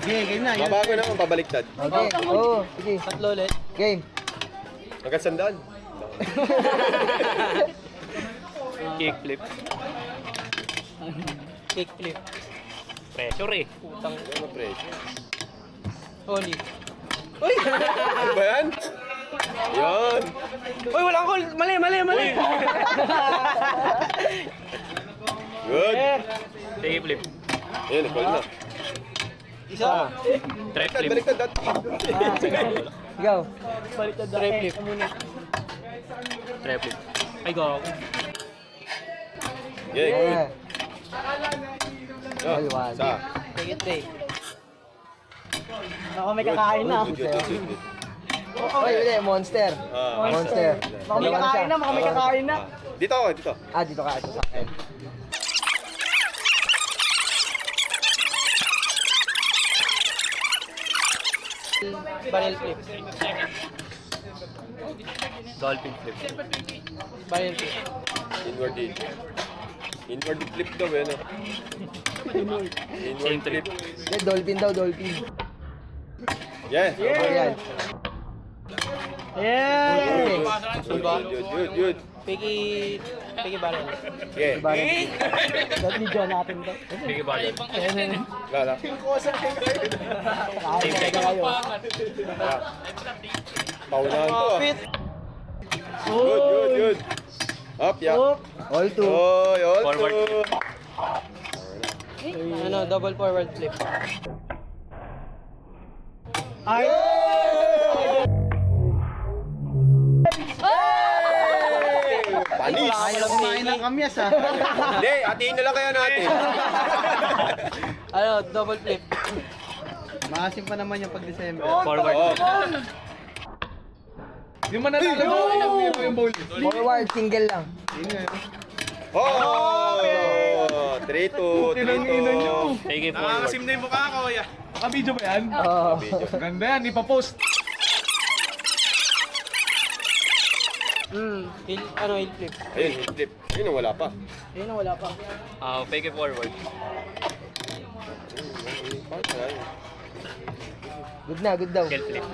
Sige, game na. Mabago naman, pabaliktad. Okay. Oo, sige. Tatlo ulit. Game. Hanggang sandaan. Kickflip. Kickflip. Pressure eh. Putang. Ano pressure? Oli. Ano ba yan? Yan. Uy, walang call. Mali. Good. Sige, flip. Ayun, call na. Isa. Trap flip. Baliktad, dat. Ikaw. Baliktad na. Trap flip. Trap flip. Ay, go. Yeah, good. Yeah. Oh, Ay, one. isa. Take it, take. Ako may kakain na. Good, good, good, good. Oy, hindi, monster. Ah, Monster. Baka may kakain na, baka may kakain na. Dito ako, dito. Ah, dito ka. Ito sa akin. Barrel flip. Dolphin flip. Barrel flip. Inward in. Inward flip daw, eh, no? Inward flip. Yeah, dolphin daw, dolphin. Yeah. Ayan. Yeah! Good, good, good, good. Piggy barrel. Yeah. Dahil video natin to. Sige, ball. Lala. Same take. Paunahan to, ah. Fit. Good, good, good. Up, yeah. Up. All two. Oy, all Forward. two. Ano, double forward flip. Ay! Panis. Ayaw kumain ng kamyas ah. Hindi, atiin na lang kaya natin. Ano, double flip. Maasim pa naman yung pag-December. Forward. Oh. Yung mananalo yung bowl. Forward, single lang. Oh! 3-2, 3-2. Sige, forward. na yung mukha ko, kuya. Naka-video ba yan? Oo. Ganda yan, ipapost. Heel flip. Ayun, hip flip. Ayun, wala pa. Ayun na, wala pa. Fake it forward. Good na, good daw. Kill flip.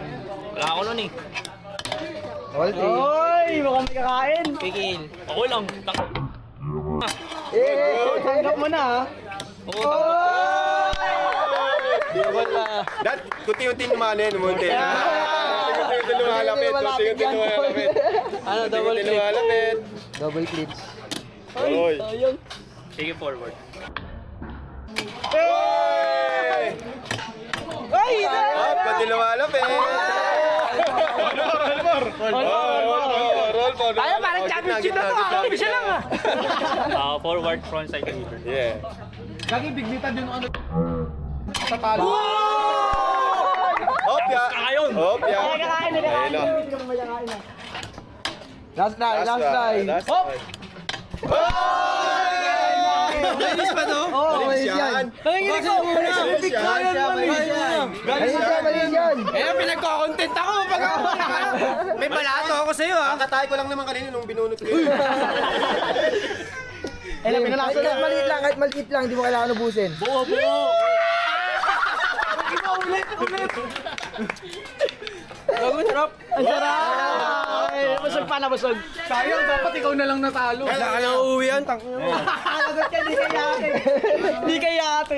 Wala ako nun eh. All three. Oy! Baka may kakain. Piggy heel. Ako lang. Eh! Tanggap mo na ha. Oo. Wala. Dat, kunti-unti naman eh, numunti. Kunti-unti lumalapit, kunti-unti lumalapit. Ano, double Kunti-unti flip. lumalapit. Double clips. Oy. Ayun. Sige, forward. Oy! Ay! Up, kunti lumalapit. Roll for. Ay, parang championship na to. Ang bisa lang ah. Forward, front side deliver. Yeah. Lagi bignitan yung ano. Sa talo. Hop, ya. Ayun! Hop, ya. May kakain na, Ayun na. Hindi ka may kakain na. Last try, last try. Hop! Malinis pa to? Oo, malis yan. Nanginginig ko muna. Malis yan. Malis yan, malis yan. Eh, pinagko-content ako pag ako. May balato ako sa'yo ha. Kakatay ko lang naman kanina nung binunot ko yun. Eh, pinalaso na. Kahit maliit lang, hindi mo kailangan ubusin. Buo! Bago, sarap. Ang sarap. Ay, busog pa na, busog. Sayang, dapat ikaw na lang natalo. Kailangan na uuwi yan. Lagot ka, di kaya ate. Di kaya ate.